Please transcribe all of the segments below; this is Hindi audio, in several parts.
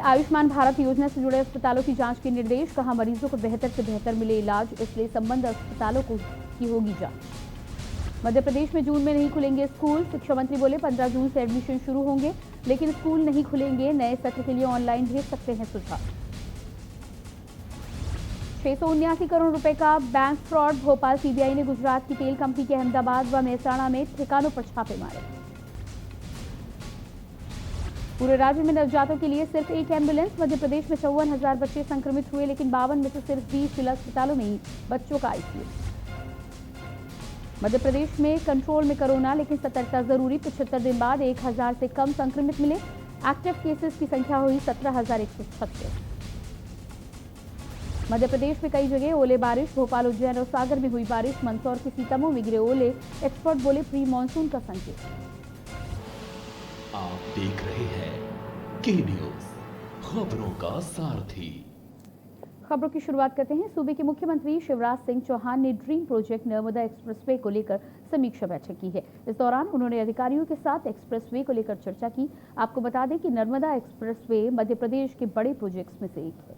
आयुष्मान भारत योजना से जुड़े अस्पतालों की जांच के निर्देश, कहा मरीजों को बेहतर से बेहतर मिले इलाज, इसलिए संबंध अस्पतालों की होगी जांच। मध्य प्रदेश में जून में नहीं खुलेंगे स्कूल, शिक्षा मंत्री बोले 15 जून से एडमिशन शुरू होंगे, लेकिन स्कूल नहीं खुलेंगे, नए सत्र के लिए ऑनलाइन भेज सकते हैं सुझाव। 679 करोड़ रुपए का बैंक फ्रॉड, भोपाल सीबीआई ने गुजरात की तेल कंपनी के अहमदाबाद व मेहसाणा में ठिकानों पर छापे मारे। पूरे राज्य में नवजातों के लिए सिर्फ एक एम्बुलेंस, मध्य प्रदेश में 54,000 बच्चे संक्रमित हुए, लेकिन 52 में से सिर्फ 20 जिला अस्पतालों में ही बच्चों का आईसीयू। मध्य प्रदेश में कंट्रोल में कोरोना, लेकिन सतर्कता जरूरी, 75 दिन बाद 1,000 से कम संक्रमित मिले, एक्टिव केसेस की संख्या हुई 17,136। मध्य प्रदेश में कई जगह ओले बारिश, भोपाल, उज्जैन और सागर में हुई बारिश, मंदसौर के सीतामऊ में गिरे ओले, एक्सपर्ट बोले प्री मानसून का संकेत। आप देख रहे हैं के न्यूज, खबरों का सारथी। खबरों की शुरुआत करते हैं। सूबे के मुख्यमंत्री शिवराज सिंह चौहान ने ड्रीम प्रोजेक्ट नर्मदा एक्सप्रेसवे को लेकर समीक्षा बैठक की है। इस दौरान उन्होंने अधिकारियों के साथ एक्सप्रेसवे को लेकर चर्चा की। आपको बता दें कि नर्मदा एक्सप्रेसवे मध्य प्रदेश के बड़े प्रोजेक्ट्स में से एक है।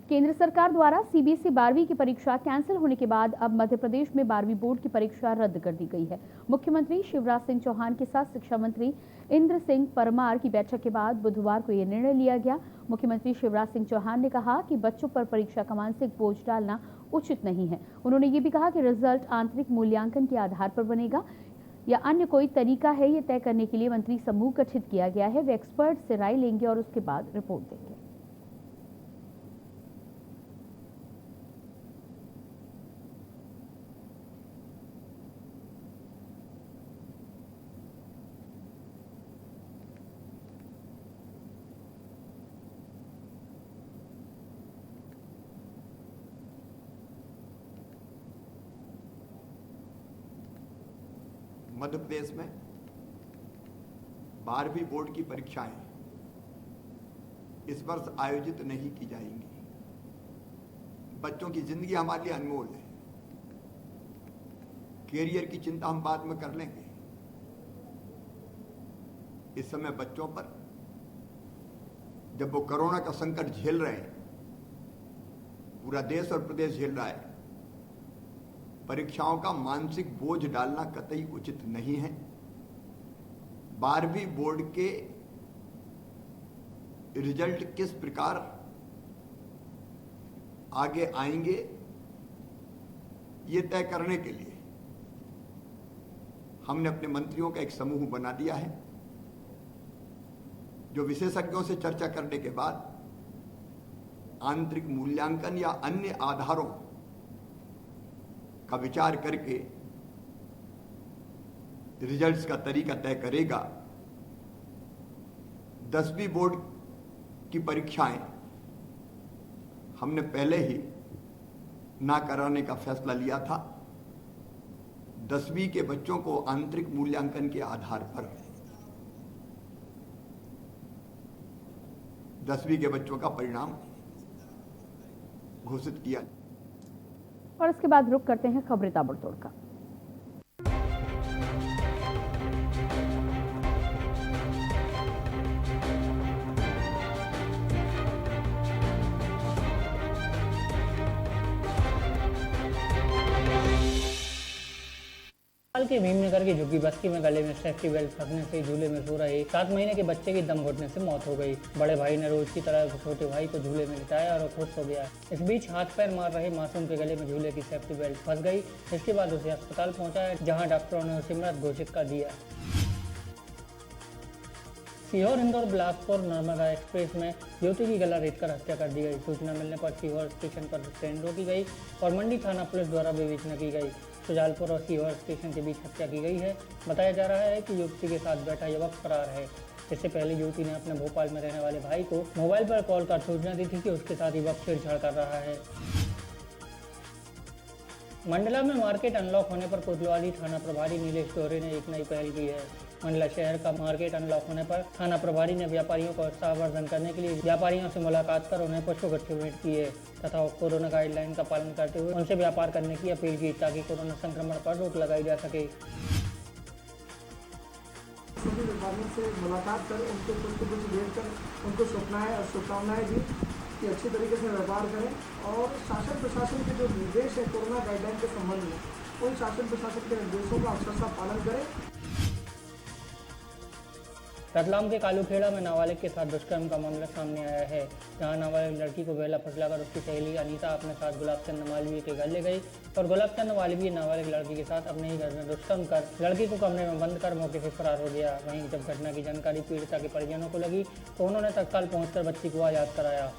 केंद्र सरकार द्वारा सीबीएसई 12वीं की परीक्षा कैंसिल होने के बाद अब मध्य प्रदेश में 12वीं बोर्ड की परीक्षा रद्द कर दी गई है। मुख्यमंत्री शिवराज सिंह चौहान के साथ शिक्षा मंत्री इंद्र सिंह परमार की बैठक के बाद बुधवार को यह निर्णय लिया गया। मुख्यमंत्री शिवराज सिंह चौहान ने कहा कि बच्चों पर परीक्षा का मानसिक बोझ डालना उचित नहीं है। उन्होंने ये भी कहा कि रिजल्ट आंतरिक मूल्यांकन के आधार पर बनेगा या अन्य कोई तरीका है, ये तय करने के लिए मंत्री समूह गठित किया गया है। वे एक्सपर्ट से राय लेंगे और उसके बाद रिपोर्ट देंगे। मध्य प्रदेश में 12वीं बोर्ड की परीक्षाएं इस वर्ष आयोजित नहीं की जाएंगी। बच्चों की जिंदगी हमारे लिए अनमोल है। कैरियर की चिंता हम बाद में कर लेंगे। इस समय बच्चों पर, जब वो कोरोना का संकट झेल रहे हैं, पूरा देश और प्रदेश झेल रहा है, परीक्षाओं का मानसिक बोझ डालना कतई उचित नहीं है। 12वीं बोर्ड के रिजल्ट किस प्रकार आगे आएंगे, ये तय करने के लिए हमने अपने मंत्रियों का एक समूह बना दिया है, जो विशेषज्ञों से चर्चा करने के बाद आंतरिक मूल्यांकन या अन्य आधारों का विचार करके रिजल्ट्स का तरीका तय करेगा। 10वीं बोर्ड की परीक्षाएं हमने पहले ही ना कराने का फैसला लिया था। 10वीं के बच्चों को आंतरिक मूल्यांकन के आधार पर 10वीं के बच्चों का परिणाम घोषित किया। और इसके बाद रुक करते हैं खबरें ताबड़तोड़ का। के भीमनगर की झुग्गी बस्ती में गले में सेफ्टी बेल्ट फंसने से झूले में सो रहे 7 महीने के बच्चे की दम घुटने से मौत हो गई। बड़े भाई ने रोज की तरह छोटे भाई को झूले में लिटाया और खुद सो गया। इस बीच हाथ पैर मार रहे मासूम के गले में झूले की सेफ्टी बेल्ट फंस गई। इसके बाद उसे अस्पताल पहुंचाया, जहां डॉक्टरों ने उसे मृत घोषित कर दिया। सीहोर इंदौर बिलासपुर नर्मदा एक्सप्रेस में युवती की गला रेत कर हत्या कर दी गई। सूचना मिलने पर सीहोर स्टेशन पर ट्रेन रोकी गई और मंडी थाना पुलिस द्वारा विवेचना की गई। सुजालपुर और सीहोर स्टेशन के बीच हत्या की गई है। बताया जा रहा है कि युवती के साथ बैठा युवक फरार है। इससे पहले युवती ने अपने भोपाल में रहने वाले भाई को मोबाइल पर कॉल कर सूचना दी थी कि उसके साथ युवक छेड़छाड़ कर रहा है। मंडला में मार्केट अनलॉक होने पर कोतवाली थाना प्रभारी नीलेश दोहरे ने एक नई पहल की है। मंडला शहर का मार्केट अनलॉक होने पर थाना प्रभारी ने व्यापारियों को उत्साहवर्धन करने के लिए व्यापारियों से मुलाकात कर उन्हें पुष्पगुच्छ भेंट किए तथा कोरोना गाइडलाइन का पालन करते हुए उनसे व्यापार करने की अपील की ताकि कोरोना संक्रमण पर रोक लगाई जा सके। सभी व्यापारियों से मुलाकात कर उनको पुष्पगुच्छ भेंटकर उनको शुभकामनाएं दी कि अच्छी तरीके से व्यापार करें और शासन प्रशासन के जो निर्देश है कोरोना गाइडलाइन के संबंध में उन शासन प्रशासन के निर्देशों का अक्षरशः पालन करें। रतलाम के कालूखेड़ा में नाबालिग के साथ दुष्कर्म का मामला सामने आया है, जहां नाबालिग लड़की को बेला फुसलाकर उसकी सहेली अनीता अपने साथ गुलाबचंद मालवीय के घर ले गई और गुलाबचंद मालवीय नाबालिग लड़की के साथ अपने ही घर में दुष्कर्म कर लड़की को कमरे में बंद कर मौके से फरार हो गया। वहीं जब घटना की जानकारी पीड़िता के परिजनों को लगी तो उन्होंने तत्काल पहुंचकर बच्ची को आजाद कराया।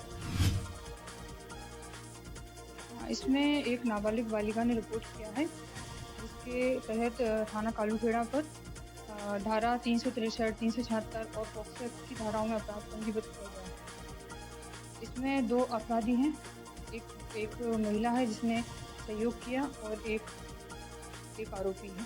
इसमें एक नाबालिग बालिका ने रिपोर्ट किया है, जिसके तहत थाना कालूखेड़ा पर धारा 363, 376 और पॉक्सो एक्ट की धाराओं में अपराध पंजीबद्ध किया गया है। इसमें 2 अपराधी हैं, एक महिला है जिसने सहयोग किया और एक आरोपी है।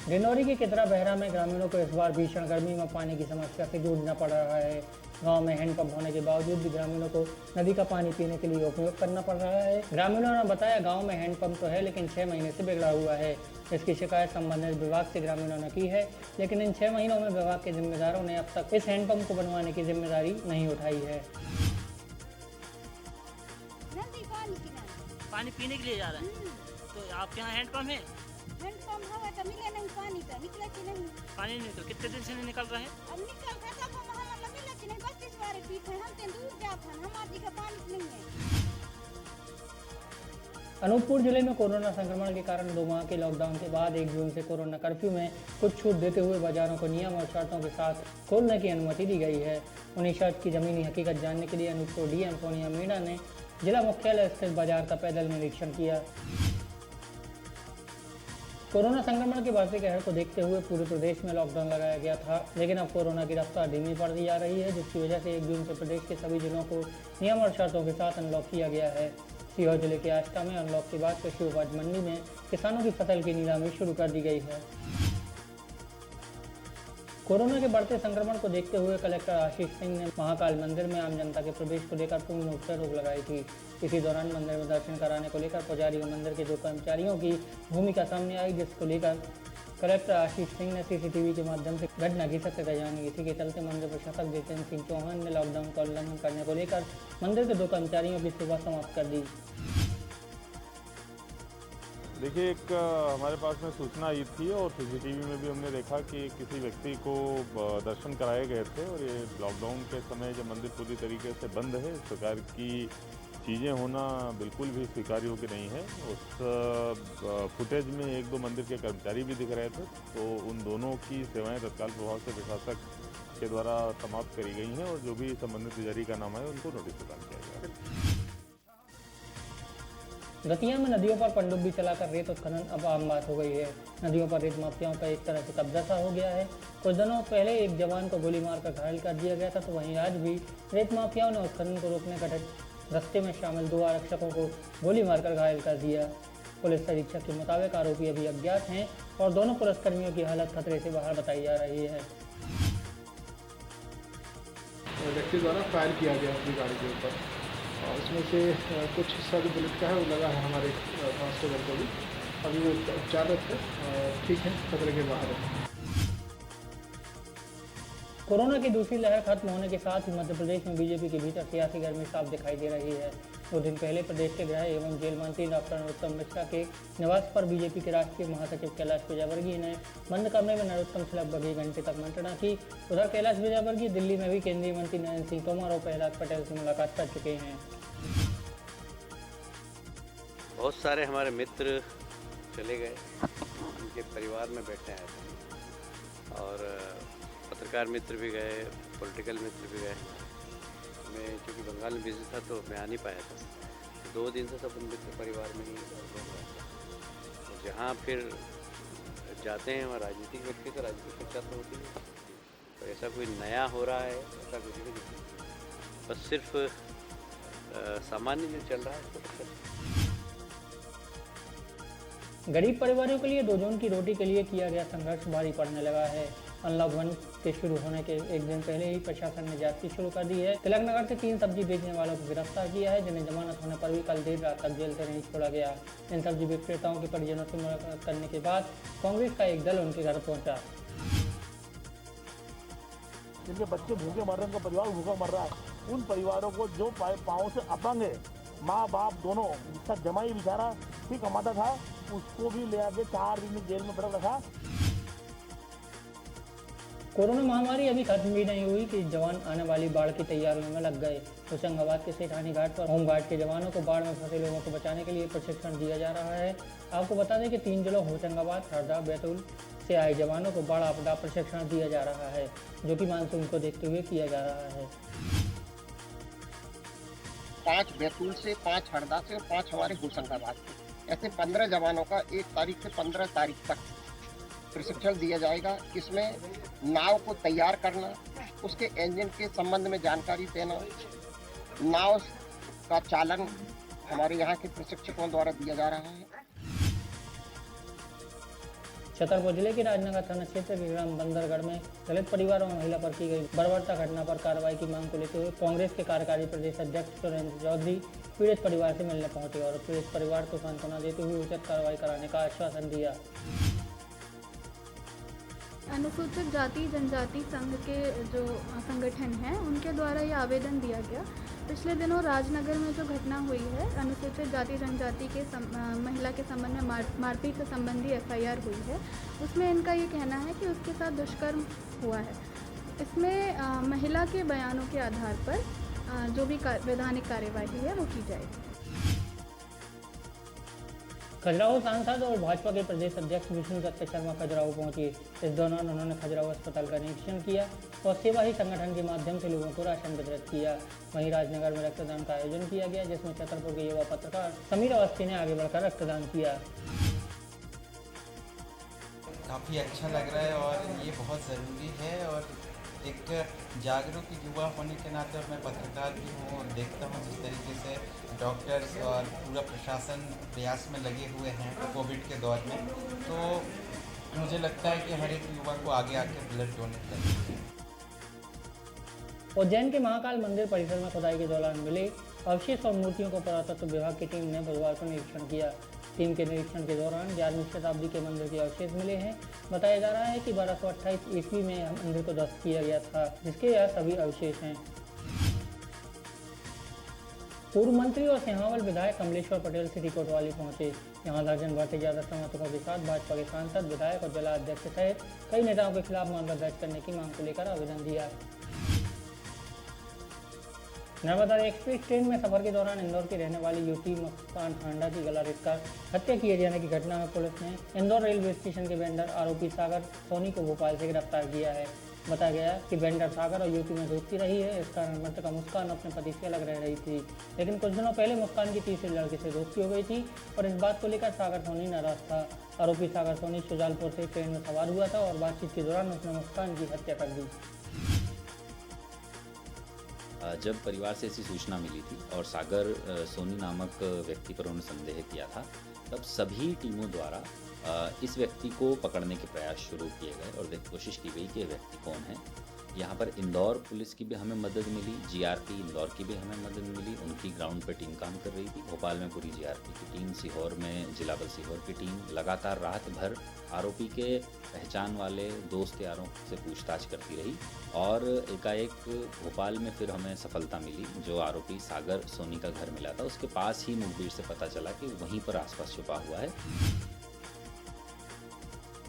डिंडौरी के कितरा बहरा में ग्रामीणों को इस बार भीषण गर्मी में पानी की समस्या से जूझना पड़ रहा है। गांव में हैंडपंप होने के बावजूद भी ग्रामीणों को नदी का पानी पीने के लिए उपयोग करना पड़ रहा है। ग्रामीणों ने बताया गांव में हैंडपंप तो है लेकिन 6 महीने से बिगड़ा हुआ है। इसकी शिकायत संबंधित विभाग से ग्रामीणों ने की है, लेकिन इन 6 महीनों में विभाग के जिम्मेदारों ने अब तक इस हैंडपंप को बनवाने की जिम्मेदारी नहीं उठाई है। पानी पीने के लिए जा रहे हैं तो आपके यहाँ हैंडपंप है? हैंडपंप हवा तो मिले नहीं, पानी तो निकले कि नहीं। पानी नहीं निकल, कितने दिन से नहीं निकल रहा है? अब निकल रहा था तो हमारा मिले कि नहीं, 32 बार पीते हम ते दूर जाते हैं, हमारे का पानी नहीं है। अनूपपुर जिले में कोरोना संक्रमण के कारण 2 माह के लॉकडाउन के बाद 1 जून से कोरोना कर्फ्यू में कुछ छूट देते हुए बाजारों को नियम और शर्तों के साथ खोलने की अनुमति दी गई है। उन्हीं शर्त की जमीनी हकीकत जानने के लिए अनूपपुर डीएम सोनिया मीणा ने जिला मुख्यालय स्थित बाजार का पैदल निरीक्षण किया। कोरोना संक्रमण के बढ़ते कहर को देखते हुए पूरे प्रदेश में लॉकडाउन लगाया गया था, लेकिन अब कोरोना की रफ्तार धीमी पड़ दी जा रही है, जिसकी वजह से 1 जून से प्रदेश के सभी जिलों को नियम और शर्तों के साथ अनलॉक किया गया है। सीहोर जिले के आष्टा में अनलॉक के बाद कृषि उपज मंडी में किसानों की फसल की नीलामी शुरू कर दी गई है। कोरोना के बढ़ते संक्रमण को देखते हुए कलेक्टर आशीष सिंह ने महाकाल मंदिर में आम जनता के प्रवेश को लेकर पूर्ण रूप से रोक लगाई थी। इसी दौरान मंदिर में दर्शन कराने को लेकर पुजारी और मंदिर के 2 कर्मचारियों की भूमिका सामने आई, जिसको लेकर कलेक्टर आशीष सिंह ने सीसीटीवी के माध्यम से घटना की सत्यता जानी। इसी के चलते मंदिर प्रशासक जितेंद्र सिंह चौहान ने लॉकडाउन का उल्लंघन करने को लेकर मंदिर के 2 कर्मचारियों की सेवा समाप्त कर दी। देखिए, एक हमारे पास में सूचना आई थी और सीसीटीवी में भी हमने देखा कि किसी व्यक्ति को दर्शन कराए गए थे और ये लॉकडाउन के समय जब मंदिर पूरी तरीके से बंद है, इस प्रकार की चीज़ें होना बिल्कुल भी स्वीकार्य योग्य नहीं है। उस फुटेज में 1-2 मंदिर के कर्मचारी भी दिख रहे थे, तो उन दोनों की सेवाएं तत्काल प्रभाव से प्रशासक के द्वारा समाप्त करी गई हैं और जो भी संबंधित पुजारी का नाम है उनको नोटिस प्रदान किया गया। दतिया में नदियों पर पनडुब्बी चलाकर रेत उत्खनन अब आम बात हो गई है। नदियों पर रेत माफियाओं का एक तरह से कब्जा सा हो गया है। कुछ दिनों पहले एक जवान को गोली मारकर घायल कर दिया गया था, तो वहीं आज भी रेत माफियाओं ने उत्खनन को रोकने का रास्ते में शामिल 2 आरक्षकों को गोली मारकर घायल कर दिया। पुलिस अधीक्षक के मुताबिक आरोपी अभी अज्ञात हैं और दोनों पुलिसकर्मियों की हालत खतरे से बाहर बताई जा रही है। व्यक्ति द्वारा फायर किया गया अपनी गाड़ी के ऊपर और उसमें से कुछ हिस्सा जो बुलेट का है वो लगा है हमारे कांस्टेबल को भी। अभी वो उपचाररत है, ठीक है, खतरे के बाहर है। कोरोना की दूसरी लहर खत्म होने के साथ ही मध्य प्रदेश में बीजेपी के भीतर सियासी गर्मी साफ दिखाई दे रही है। 2 दिन पहले प्रदेश के गृह एवं जेल मंत्री डॉक्टर नरोत्तम मिश्रा के निवास पर बीजेपी के राष्ट्रीय महासचिव कैलाश विजयवर्गीय ने बंद कमरे में नरोत्तम से लगभग 1 घंटे तक मंत्रणा की। उधर कैलाश विजयवर्गीय दिल्ली में भी केंद्रीय मंत्री नरेंद्र सिंह तोमर और प्रहलाद पटेल से मुलाकात कर चुके हैं। बहुत सारे हमारे मित्र चले गए, उनके परिवार में बैठे आए थे और पत्रकार मित्र भी गए, पॉलिटिकल मित्र भी गए। मैं चूँकि बंगाल में बिजी था तो मैं आ नहीं पाया था। 2 दिन से सब मित्र परिवार में ही घूम रहा था। तो जहाँ फिर जाते हैं वहाँ राजनीतिक व्यक्ति तो राजनीतिक चर्चा तो होती है, तो ऐसा कोई नया हो रहा है ऐसा कुछ नहीं। बस सिर्फ सामान्य जो चल रहा है उसको तो गरीब परिवारों के लिए 2 जून की रोटी के लिए किया गया संघर्ष भारी पड़ने लगा है। अनलॉक 1 के शुरू होने के एक दिन पहले ही प्रशासन ने जांच शुरू कर दी है। तिलक नगर से 3 सब्जी बेचने वालों को गिरफ्तार किया है, जिन्हें जमानत होने पर भी कल देर रात तक जेल से नहीं छोड़ा गया। इन सब्जी विक्रेताओं के परिजनों से मुलाकात करने के बाद कांग्रेस का एक दल उनके घर पहुंचा। जिनके बच्चे भूखे मर रहे हैं, उनका परिवार भूखा मर रहा है, उन परिवारों को जो पाँव से अपंग है, माँ बाप दोनों, जिसका जमाई बेचारा भी कमाता था, उसको भी ले आके 4 दिन जेल में पड़ा रखा। कोरोना महामारी अभी खत्म भी नहीं हुई कि जवान आने वाली बाढ़ की तैयारियों में लग गए। होशंगाबाद के सेठानी घाट पर होमगार्ड के जवानों को बाढ़ में फंसे लोगों को बचाने के लिए प्रशिक्षण दिया जा रहा है। आपको बता दें कि 3 जिलों होशंगाबाद, हरदा, बैतूल से आए जवानों को बाढ़ आपदा प्रशिक्षण दिया जा रहा है, जो कि मानसून को देखते हुए किया जा रहा है। 5 बैतूल से, 5 हरदा से और 5 हमारे होशंगाबाद से, ऐसे 15 जवानों का 1 तारीख से 15 तारीख तक प्रशिक्षण दिया जाएगा। इसमें नाव को तैयार करना, उसके इंजन के संबंध में जानकारी देना, नाव का चालन हमारे यहाँ के प्रशिक्षकों द्वारा दिया जा रहा है। छतरपुर जिले के राजनगर थाना क्षेत्र के ग्राम बंदरगढ़ में दलित परिवार और महिला पर की गई बर्बरता घटना पर कार्रवाई की मांग को लेते हुए कांग्रेस के कार्यकारी प्रदेश अध्यक्ष सुरेंद्र चौधरी पीड़ित परिवार से मिलने पहुंचे और पीड़ित परिवार को सांत्वना देते हुए उचित कार्रवाई कराने का आश्वासन दिया। अनुसूचित जाति जनजाति संघ के जो संगठन हैं, उनके द्वारा ये आवेदन दिया गया। पिछले दिनों राजनगर में जो घटना हुई है, अनुसूचित जाति जनजाति के महिला के संबंध में मारपीट से संबंधी एफआईआर हुई है, उसमें इनका ये कहना है कि उसके साथ दुष्कर्म हुआ है। इसमें महिला के बयानों के आधार पर जो भी वैधानिक कार्यवाही है वो की जाएगी। खजुराहो सांसद और भाजपा के प्रदेश अध्यक्ष विष्णु दत्त शर्मा खजुराहो पहुंचे। इस दौरान उन्होंने खजुराहो अस्पताल का निरीक्षण किया और सेवा ही संगठन के माध्यम से लोगों को राशन वितरित किया। वहीं राजनगर में रक्तदान का आयोजन किया गया, जिसमें छतरपुर के युवा पत्रकार समीर अवस्थी ने आगे बढ़कर रक्तदान किया। काफ़ी अच्छा लग रहा है और ये बहुत ज़रूरी है और एक जागरूक युवा होने के नाते और मैं पत्रकार भी हूँ और देखता हूँ जिस तरीके से डॉक्टर्स और पूरा प्रशासन प्रयास में लगे हुए हैं कोविड के दौर में, तो मुझे लगता है कि हर एक युवा को आगे आकर ब्लड डोनेट करना चाहिए। उज्जैन के महाकाल मंदिर परिसर में खुदाई के दौरान मिले अवशेष और मूर्तियों को पुरातत्व विभाग की टीम ने बुधवार को निरीक्षण किया। टीम के निरीक्षण के दौरान 11वीं शताब्दी के मंदिर के अवशेष मिले हैं। बताया जा रहा है कि 1228 ईस्वी में मंदिर को ध्वस्त किया गया था, जिसके यह सभी अवशेष हैं। पूर्व मंत्री और सिंहावल विधायक कमलेश्वर पटेल सिटी कोतवाली पहुंचे। यहां दर्जन भर से ज्यादा समर्थकों के साथ भाजपा के सांसद, विधायक और जिला अध्यक्ष सहित कई नेताओं के खिलाफ मामला दर्ज करने की मांग को लेकर आवेदन दिया। नर्मदा एक्सप्रेस ट्रेन में सफर के दौरान इंदौर की रहने वाली युवती मुस्कान हांडा की गला रेतकर हत्या किए जाने की घटना में पुलिस ने इंदौर रेलवे स्टेशन के वेंडर आरोपी सागर सोनी को भोपाल से गिरफ्तार किया है। बताया गया कि वेंडर सागर और युवती में दोस्ती रही है। इस कारण मृतका मुस्कान अपने पति से अलग रह रही थी, लेकिन कुछ दिनों पहले मुस्कान की तीसरे लड़के से दोस्ती हो गई थी और इस बात को लेकर सागर सोनी नाराज था। आरोपी सागर सोनी शुजालपुर से ट्रेन में सवार हुआ था और बातचीत के दौरान उसने मुस्कान की हत्या कर दी। जब परिवार से ऐसी सूचना मिली थी और सागर सोनी नामक व्यक्ति पर उन्होंने संदेह किया था, तब सभी टीमों द्वारा इस व्यक्ति को पकड़ने के प्रयास शुरू किए गए और कोशिश की गई कि यह व्यक्ति कौन है। यहाँ पर इंदौर पुलिस की भी हमें मदद मिली, जीआरपी इंदौर की भी हमें मदद मिली, उनकी ग्राउंड पर टीम काम कर रही थी। भोपाल में पूरी जीआरपी की टीम, सीहोर में जिला बल सीहोर की टीम लगातार रात भर आरोपी के पहचान वाले दोस्त यारों से पूछताछ करती रही और एकाएक भोपाल में फिर हमें सफलता मिली। जो आरोपी सागर सोनी का घर मिला था, उसके पास ही मुखबिर से पता चला कि वहीं पर आसपास छुपा हुआ है।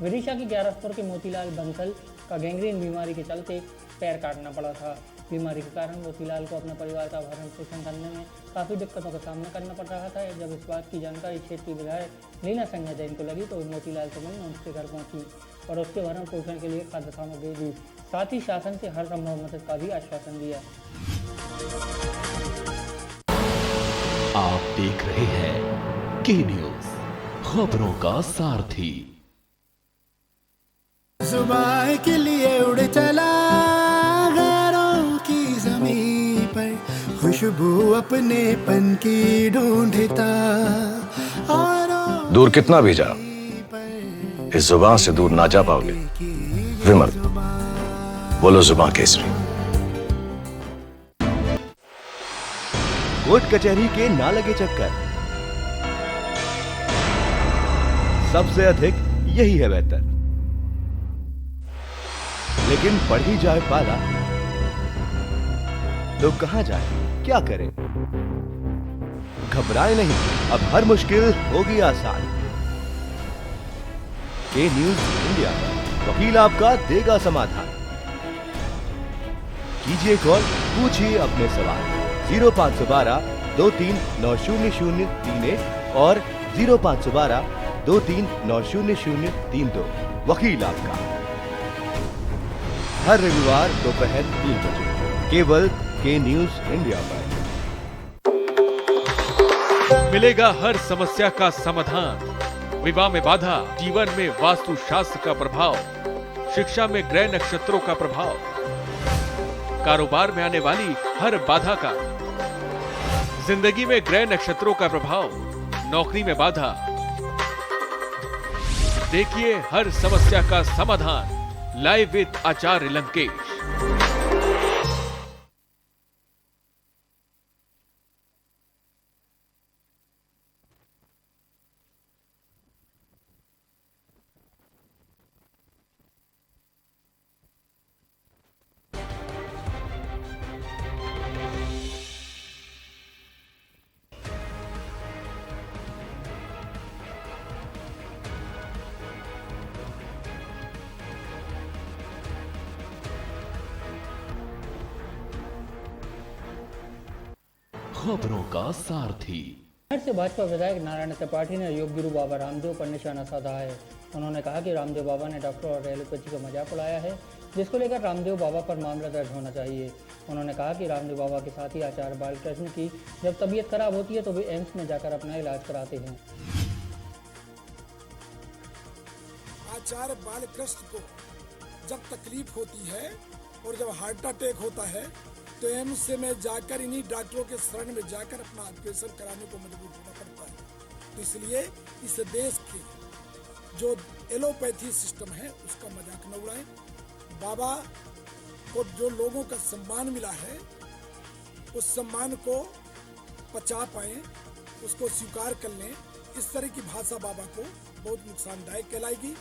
विदिशा की ग्यारसपुर के मोतीलाल बंसल का गैंग्रीन बीमारी के चलते पैर काटना पड़ा था। बीमारी के कारण मोतीलाल को अपने परिवार का भरण पोषण करने में काफ़ी दिक्कतों का सामना करना पड़ रहा था। जब इस बात की जानकारी क्षेत्रीय विधायक लीना संजय जैन को लगी तो मोतीलाल से मिलने उसके घर पहुंची और उसके भरण पोषण के लिए खाद्य सामग्री दी, साथ ही शासन से हर संभव मदद का भी आश्वासन दिया। आप देख रहे हैं के न्यूज़, खबरों का सारथी। सुबह के लिए उड़ चला गैरों की ज़मीं पर, खुश खुशबू अपनेपन की ढूंढता और दूर कितना भी जा, इस जुबान से दूर ना जा पाओगे। विमल, बोलो जुबान केसरी। कोर्ट कचहरी के ना लगे चक्कर, सबसे अधिक यही है बेहतर। लेकिन बढ़ ही जाए पाला तो कहां जाए, क्या करें? घबराए नहीं, अब हर मुश्किल होगी आसान। के न्यूज इंडिया पर वकील आपका देगा समाधान। कीजिए कॉल, पूछिए अपने सवाल 0512 23900031 और 0512 23900032। वकील आपका हर रविवार दोपहर 3 बजे केवल के न्यूज इंडिया पर। मिलेगा हर समस्या का समाधान। विवाह में बाधा, जीवन में वास्तु शास्त्र का प्रभाव, शिक्षा में ग्रह नक्षत्रों का प्रभाव, कारोबार में आने वाली हर बाधा का, जिंदगी में ग्रह नक्षत्रों का प्रभाव, नौकरी में बाधा। देखिए हर समस्या का समाधान लाइव विद आचार्य लंकेश। खबरों का सारथी। शहर से भाजपा विधायक नारायण त्रिपाठी ने योग गुरु बाबा रामदेव पर निशाना साधा है। उन्होंने कहा कि रामदेव बाबा ने डॉक्टर और एलोपैथी का मजाक उड़ाया है, जिसको लेकर रामदेव बाबा पर मामला दर्ज होना चाहिए। उन्होंने कहा कि रामदेव बाबा के साथ ही आचार्य बालकृष्ण की जब तबीयत खराब होती है तो वे एम्स में जाकर अपना इलाज कराते हैं। आचार्य बालकृष्ण को जब तकलीफ होती है और जब हार्ट अटैक होता है तो एम्स में जाकर इन्हीं डॉक्टरों के शरण में जाकर अपना ऑपरेशन कराने को मजबूर होना पड़ता है। तो इसलिए इस देश के जो एलोपैथी सिस्टम है उसका मजाक न उड़ाएं। बाबा को जो लोगों का सम्मान मिला है उस सम्मान को पचा पाए, उसको स्वीकार कर लें। इस तरह की भाषा बाबा को बहुत नुकसानदायक कहलाएगी।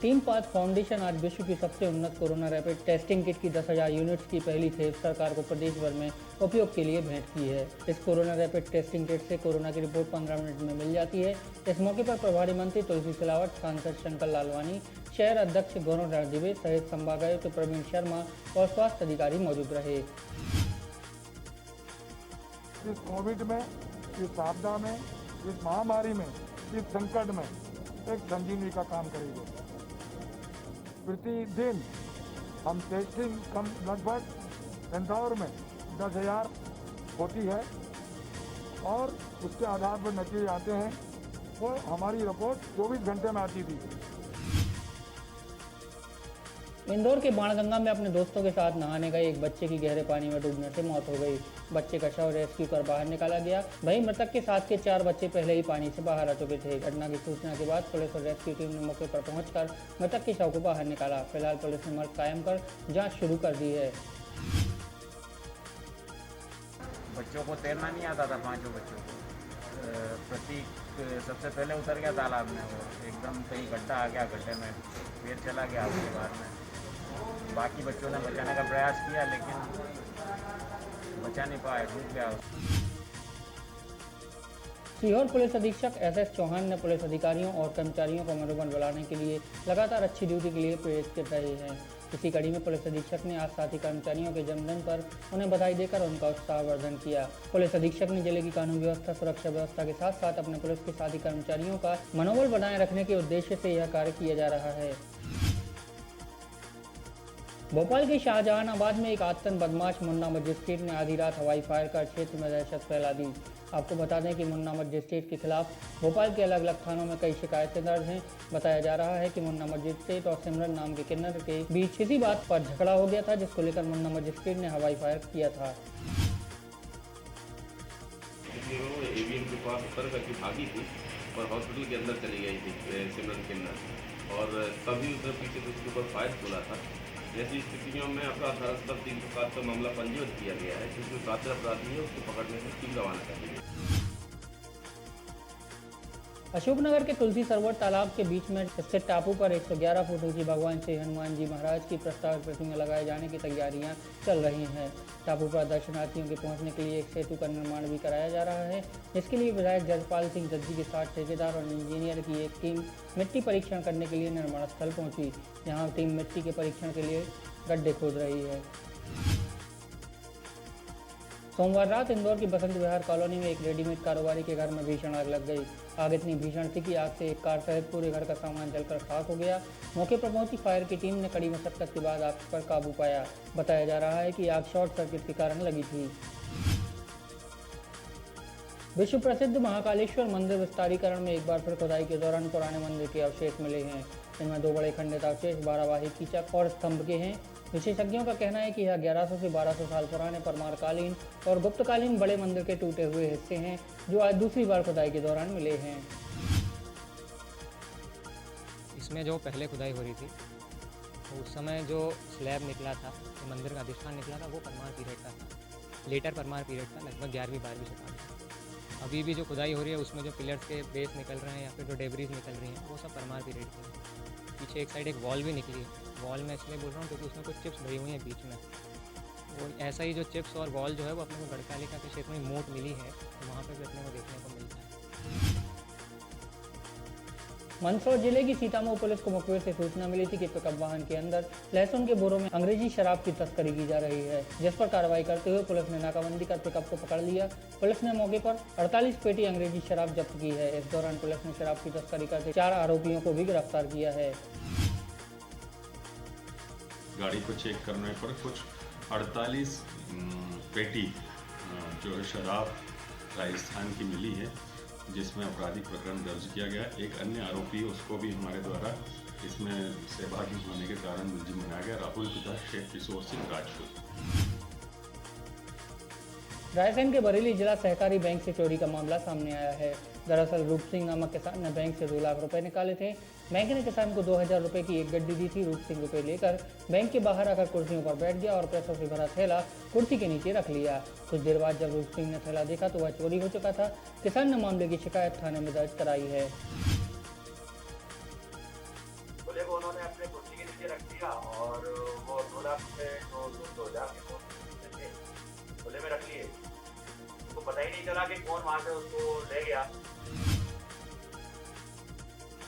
टीम पाथ फाउंडेशन आज विश्व की सबसे उन्नत कोरोना रैपिड टेस्टिंग किट की 10,000 यूनिट्स की पहली खेप सरकार को प्रदेश भर में उपयोग के लिए भेंट की है। इस कोरोना रैपिड टेस्टिंग किट से कोरोना की रिपोर्ट 15 मिनट में मिल जाती है। इस मौके पर प्रभारी मंत्री तुलसी सिलावट, सांसद शंकर लालवानी, शहर अध्यक्ष गौरव रणदिवे सहित संभागायुक्त प्रवीण शर्मा और स्वास्थ्य अधिकारी मौजूद रहे। इस कोविड में, इस आपदा में, इस महामारी में, इस संकट में एक संजीवनी का काम करेंगे। प्रतिदिन हम टेस्टिंग कम लगभग इंदौर में 10,000 होती है और उसके आधार पर नतीजे आते हैं। वो हमारी रिपोर्ट 24 घंटे में आती थी। इंदौर के बाणगंगा में अपने दोस्तों के साथ नहाने गए एक बच्चे की गहरे पानी में डूबने से मौत हो गई। बच्चे का शव रेस्क्यू कर बाहर निकाला गया। वहीं मृतक के साथ के 4 बच्चे पहले ही पानी से बाहर आ चुके थे। घटना की सूचना के बाद पुलिस और रेस्क्यू टीम ने मौके पर पहुंचकर मृतक के शव को बाहर निकाला। फिलहाल पुलिस ने मर्ग कायम कर जाँच शुरू कर दी है। बच्चों को तैरना नहीं आता था, 5 बच्चों को। प्रतीक सबसे पहले उतर गया तालाब में, वो एकदम कहीं गड्ढा आ गया, गड्ढे में पैर चला गया उसके बाद में। बाकी बच्चों ने बचाने का प्रयास किया लेकिन बचा नहीं पाए, डूब गया। सीहोर पुलिस अधीक्षक SS चौहान ने पुलिस अधिकारियों और कर्मचारियों को मनोबल बढ़ाने के लिए लगातार अच्छी ड्यूटी के लिए प्रेरित कर रहे हैं। इसी कड़ी में पुलिस अधीक्षक ने आज साथी कर्मचारियों के जन्मदिन पर उन्हें बधाई देकर उनका उत्साहवर्धन किया। पुलिस अधीक्षक ने जिले की कानून व्यवस्था, सुरक्षा व्यवस्था के साथ साथ अपने पुलिस के साथी कर्मचारियों का मनोबल बनाए रखने के उद्देश्य से यह कार्य किया जा रहा है। भोपाल के शाहजहानाबाद में एक आतंक बदमाश मुन्ना मजिस्ट्रेट ने आधी रात हवाई फायर कर क्षेत्र में दहशत फैला दी। आपको बता दें कि मुन्ना मजिस्ट्रेट के खिलाफ भोपाल के अलग अलग थानों में कई शिकायतें दर्ज हैं। बताया जा रहा है कि मुन्ना मजिस्ट्रेट और सिमरन नाम के किन्नर के बीच किसी बात पर झगड़ा हो गया था, जिसको लेकर मुन्ना मजिस्ट्रेट ने हवाई फायर किया था। एवीएम के पास उतर करके भागी थी और हॉस्पिटल के अंदर चली गई थी सिमरन किन्नर, और तभी उसने पीछे से उसके ऊपर फायर खोला था। ऐसी स्थितियों में अपराध धारा 307 का मामला पंजीबद्ध किया गया है, जिसमें सात अपराधी है उसको पकड़ने से टीम रवाना कर दी है। अशोकनगर के तुलसी सरोवर तालाब के बीच में स्थित टापू पर 111 फुट ऊंची भगवान श्री हनुमान जी महाराज की प्रस्तावित प्रतिमा लगाए जाने की तैयारियां चल रही हैं। टापू पर दर्शनार्थियों के पहुंचने के लिए एक सेतु का निर्माण भी कराया जा रहा है, जिसके लिए विधायक जजपाल सिंह जज्जी के साथ ठेकेदार और इंजीनियर की एक टीम मिट्टी परीक्षण करने के लिए निर्माण स्थल पहुंची। यहाँ टीम मिट्टी के परीक्षण के लिए गड्ढे खोद रही है। सोमवार रात इंदौर की बसंत विहार कॉलोनी में एक रेडीमेड कारोबारी के घर में भीषण आग लग गई। आग इतनी भीषण थी कि आग से एक कार सहित पूरे घर का सामान जलकर खाक हो गया। मौके पर पहुंची फायर की टीम ने कड़ी मशक्कत के बाद आग पर काबू पाया। बताया जा रहा है कि आग शॉर्ट सर्किट के कारण लगी थी। विश्व प्रसिद्ध महाकालेश्वर मंदिर विस्तारीकरण में एक बार फिर खुदाई के दौरान पुराने मंदिर के अवशेष मिले हैं। इनमें 2 बड़े खंडित अवशेष 12 वाही कीचक और स्तंभ के हैं। विशेषज्ञों का कहना है कि यह 1100 से 1200 साल पुराने परमारकालीन और गुप्तकालीन बड़े मंदिर के टूटे हुए हिस्से हैं, जो आज दूसरी बार खुदाई के दौरान मिले हैं। इसमें जो पहले खुदाई हो रही थी, उस समय जो स्लैब निकला था, जो मंदिर का अधिष्ठान निकला था, वो परमार पीरियड का था। लेटर परमार पीरियड का, लगभग 11वीं-12वीं शताब्दी। अभी भी जो खुदाई हो रही है उसमें जो पिलर्स के बेस निकल रहे हैं या फिर जो डेब्रीज निकल रही हैं, वो सब परमार पीरियड की हैं। पीछे एक साइड एक वॉल भी निकली है। वॉल में इसलिए बोल रहा हूँ क्योंकि उसमें कुछ चिप्स भरी हुई हैं बीच में। वो ऐसा ही जो चिप्स और वॉल जो है वो अपने को गढ़कालिका के क्षेत्र में मोट मिली है, तो वहाँ पे भी अपने को देखने को मिलता है। मंदसौर जिले की सीतामऊ पुलिस को मुखबिर से सूचना मिली थी कि पिकअप वाहन के अंदर लहसुन के बोरों में अंग्रेजी शराब की तस्करी की जा रही है, जिस पर कार्रवाई करते हुए पुलिस ने नाकाबंदी कर पिकअप को पकड़ लिया। पुलिस ने मौके पर 48 पेटी अंग्रेजी शराब जब्त की है। इस दौरान पुलिस ने शराब की तस्करी करते 4 आरोपियों को भी गिरफ्तार किया है। गाड़ी को चेक करने पर कुछ 48 पेटी जो शराब राजस्थान की मिली है, जिसमें आपराधिक प्रकरण दर्ज किया गया। एक अन्य आरोपी उसको भी हमारे द्वारा इसमें सहभागी होने के कारण मुलजिम बनाया गया, राहुल पिता शेख किशोर सिंह राजपूत। रायसेन के बरेली जिला सहकारी बैंक से चोरी का मामला सामने आया है। दरअसल रूप सिंह नामक किसान ने बैंक से 2 लाख रुपए निकाले थे। बैंक ने किसान को 2000 रुपए की एक गड्डी दी थी। रूप सिंह रुपए लेकर बैंक के बाहर आकर कुर्सियों पर बैठ गया और पैसों से भरा थैला कुर्सी के नीचे रख लिया। कुछ देर बाद जब रूप सिंह ने थैला देखा तो वह चोरी हो चुका था। किसान ने मामले की शिकायत थाने में दर्ज कराई है। उन्होंने अपने कुर्सी के नीचे रख दिया और वो 2 लाख रुपए जो 2000 के नोट थे खुले में रख लिए। उसको पता ही नहीं चला कि कौन वहां से उसको ले गया।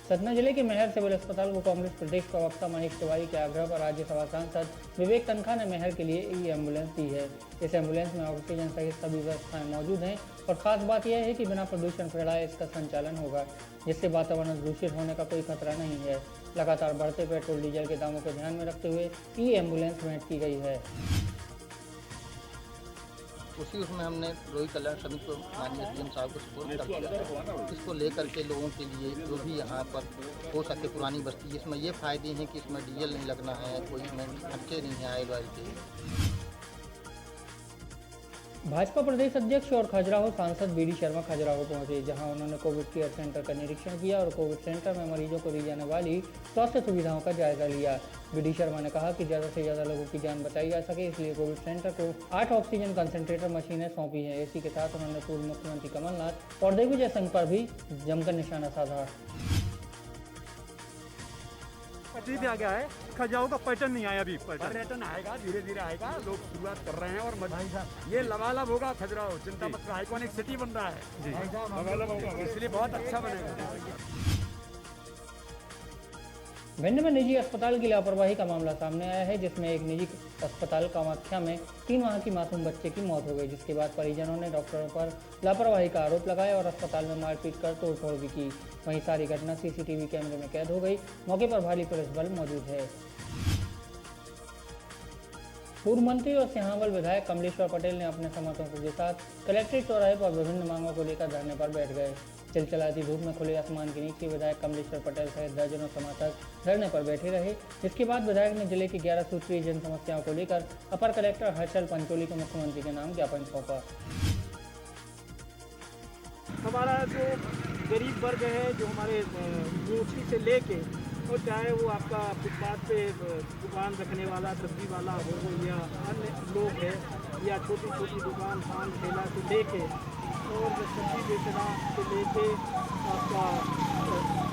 सतना जिले के मेहर सिविल अस्पताल को कांग्रेस प्रदेश प्रवक्ता मनीष तिवारी के आग्रह पर राज्यसभा सांसद विवेक तनखा ने मेहर के लिए ई एम्बुलेंस दी है। इस एम्बुलेंस में ऑक्सीजन सहित सभी व्यवस्थाएं मौजूद हैं और खास बात यह है कि बिना प्रदूषण फैलाए इसका संचालन होगा, जिससे वातावरण दूषित होने का कोई खतरा नहीं है। लगातार बढ़ते पेट्रोल डीजल के दामों को ध्यान में रखते हुए ई एम्बुलेंस भेंट की गई है। उसमें हमने रोहित कल्याण समिति को माननीय डीएम साहब को सपोर्ट कर दिया। इसको लेकर के लोगों के लिए जो भी यहाँ पर हो सके पुरानी बस्ती, इसमें ये फ़ायदे हैं कि इसमें डीजल नहीं लगना है, कोई इसमें खर्चे नहीं है ऑयल वाइल के। भाजपा प्रदेश अध्यक्ष और खजुराहो सांसद बीडी शर्मा खजुराहो पहुंचे, जहां उन्होंने कोविड केयर सेंटर का निरीक्षण किया और कोविड सेंटर में मरीजों को दी जाने वाली स्वास्थ्य सुविधाओं का जायजा लिया। बीडी शर्मा ने कहा कि ज़्यादा से ज़्यादा लोगों की जान बचाई जा सके, इसलिए कोविड सेंटर को 8 ऑक्सीजन कंसंट्रेटर मशीनें सौंपी हैं। इसी के साथ उन्होंने पूर्व मुख्यमंत्री कमलनाथ और दिग्विजय सिंह पर भी जमकर निशाना साधा। भी आ गया है, खजुराहो का पैटर्न नहीं आया अभी। पर्यटन आएगा, धीरे धीरे आएगा, लोग शुरुआत कर रहे हैं और ये लबालब होगा खजुराहो, चिंता मत करो, आइकॉनिक सिटी बन रहा है, इसलिए बहुत अच्छा बनेगा। भिंड में निजी अस्पताल की लापरवाही का मामला सामने आया है, जिसमें एक निजी अस्पताल कामाख्या में 3 माह की मासूम बच्चे की मौत हो गई, जिसके बाद परिजनों ने डॉक्टरों पर लापरवाही का आरोप लगाया और अस्पताल में मारपीट कर तोड़फोड़ भी की। वहीं सारी घटना सीसीटीवी कैमरे में कैद हो गई। मौके पर भारी पुलिस बल मौजूद है। पूर्व मंत्री और सिंहावल विधायक कमलेश्वर पटेल ने अपने समर्थकों के साथ कलेक्ट्रेट चौराहे पर विभिन्न मांगों को लेकर धरने पर बैठ गए। चिलचिलाती धूप में खुले आसमान के नीचे विधायक कमलेश्वर पटेल सहित दर्जनों समर्थक धरने पर बैठे रहे, जिसके बाद विधायक ने जिले की 11 सूत्रीय जन समस्याओं को लेकर अपर कलेक्टर हर्षल पंचोली को मुख्यमंत्री के नाम ज्ञापन सौंपा। हमारा जो गरीब वर्ग है, जो हमारे यूपी से लेके और चाहे वो आपका फुटपाथ पे दुकान रखने वाला सब्जी वाला हो या अन्य लोग है, या छोटी छोटी दुकान पान ठेला से लेके और सब्जी बेचना से लेके आपका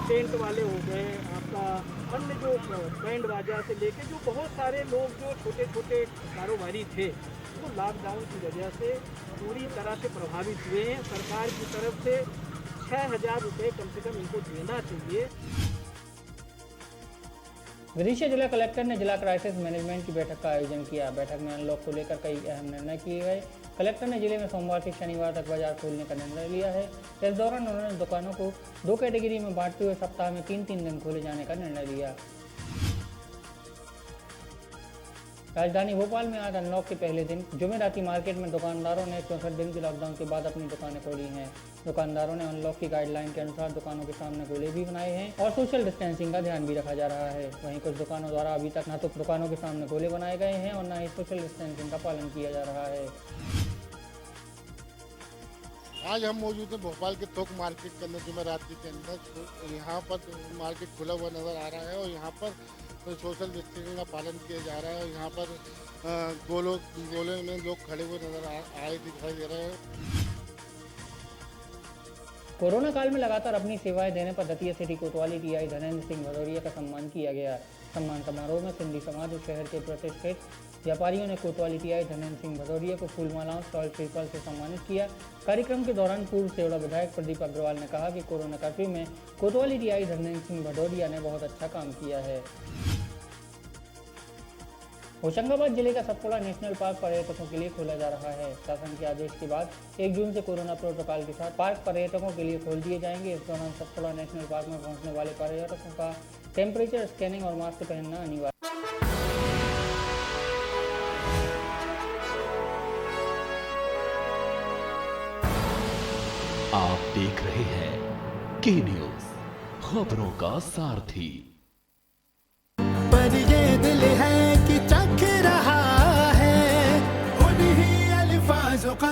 टेंट वाले हो गए, आपका अन्य जो बैंड बाजा से लेके जो बहुत सारे लोग जो छोटे छोटे कारोबारी थे, वो लॉकडाउन की वजह से पूरी तरह से प्रभावित हुए हैं। सरकार की तरफ से 6,000 रुपये कम से कम इनको देना चाहिए। विदिशा जिला कलेक्टर ने जिला क्राइसिस मैनेजमेंट की बैठक का आयोजन किया। बैठक में अनलॉक को लेकर कई अहम निर्णय किए गए। कलेक्टर ने जिले में सोमवार से शनिवार तक बाजार खोलने का निर्णय लिया है। इस दौरान उन्होंने दुकानों को 2 कैटेगरी में बांटते हुए सप्ताह में 3-3 दिन खोले जाने का निर्णय लिया। राजधानी भोपाल में आज अनलॉक के पहले दिन जुमेराती मार्केट में दुकानदारों ने 64 दिन के लॉकडाउन के बाद अपनी दुकानें खोली हैं। दुकानदारों ने अनलॉक की गाइडलाइन के अनुसार दुकानों के सामने गोले भी बनाए हैं और सोशल डिस्टेंसिंग का ध्यान भी रखा जा रहा है। वहीं कुछ दुकानों द्वारा अभी तक न तो दुकानों के सामने गोले बनाए गए हैं और न ही सोशल डिस्टेंसिंग का पालन किया जा रहा है। आज हम मौजूद हैं भोपाल के थोक मार्केट के अंदर जुमेराती के अंदर। यहाँ पर मार्केट खुला हुआ नज़र आ रहा है और यहाँ पर सोशल डिस्टेंसिंग का पालन किया जा रहा है और यहाँ पर गोले में लोग खड़े हुए नजर आए दिखाई दे रहे हैं। कोरोना काल में लगातार अपनी सेवाएं देने पर दतिया सिटी कोतवाली टीआई धनेंद्र सिंह भदौरिया का सम्मान किया गया। सम्मान समारोह में सिंधी समाज और शहर के प्रतिष्ठित व्यापारियों ने कोतवाली टीआई धनेंद्र सिंह भदौरिया को फूलमालाओं स्टॉल श्रीफल से सम्मानित किया। कार्यक्रम के दौरान पूर्व सेवड़ा विधायक प्रदीप अग्रवाल ने कहा कि कोरोना कर्फ्यू में कोतवाली टीआई धनेंद्र सिंह भदौरिया ने बहुत अच्छा काम किया है। होशंगाबाद जिले का सतपुड़ा नेशनल पार्क पर्यटकों के लिए खोला जा रहा है। शासन के आदेश के बाद 1 जून से कोरोना प्रोटोकॉल के साथ पार्क पर्यटकों के लिए खोल दिए जाएंगे। इस दौरान सतपुड़ा नेशनल पार्क में पहुंचने वाले पर्यटकों का टेम्परेचर स्कैनिंग और मास्क पहनना अनिवार्य। आप देख रहे हैं के न्यूज, खबरों का सारथी। पर ये दिल है कि चख रहा है उन्हीं अल्फाजों का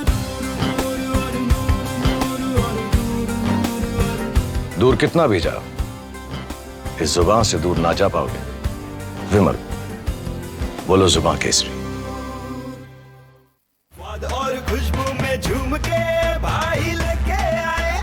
दूर कितना भी जाओ, इस जुबान से दूर ना जा पाओगे। विमल, बोलो जुबान केसरी। और खुशबू में झूम के भाई लेके आए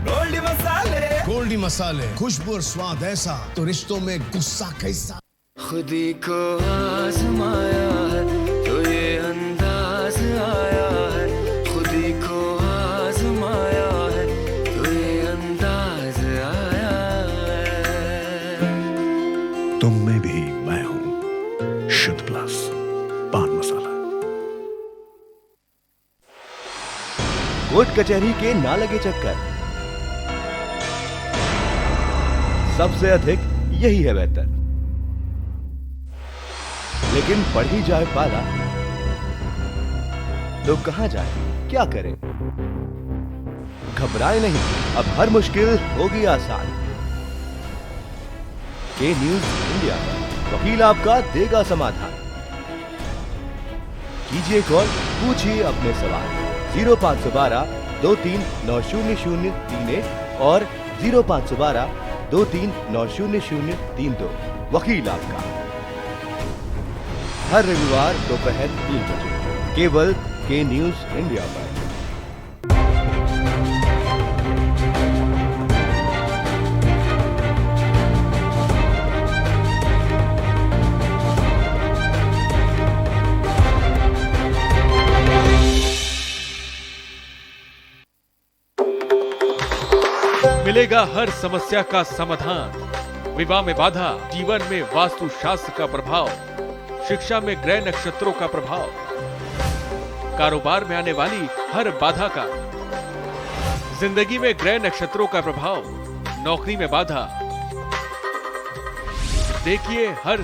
गोल्डी मसाले। गोल्डी मसाले, खुशबू और स्वाद ऐसा तो रिश्तों में गुस्सा कैसा। खुदी को आजमाया है तो ये अंदाज आया है, खुदी को आजमाया है तो ये अंदाज आया है। तुम में भी मैं हूं, शुद्ध प्लस पान मसाला। कोर्ट कचहरी के ना लगे चक्कर, सबसे अधिक यही है बेहतर। लेकिन बढ़ ही जाए पाला तो कहां जाए, क्या करें? घबराए नहीं, अब हर मुश्किल होगी आसान। के न्यूज इंडिया पर वकील आपका देगा समाधान। कीजिए कॉल, पूछिए अपने सवाल। 0512 23900031 और 0512 23900032। वकील आपका हर रविवार दोपहर 3 बजे केवल के न्यूज इंडिया पर। मिलेगा हर समस्या का समाधान। विवाह में बाधा, जीवन में वास्तु शास्त्र का प्रभाव, शिक्षा में ग्रह नक्षत्रों का प्रभाव, कारोबार में आने वाली हर बाधा का, जिंदगी में ग्रह नक्षत्रों का प्रभाव, नौकरी में बाधा। देखिए हर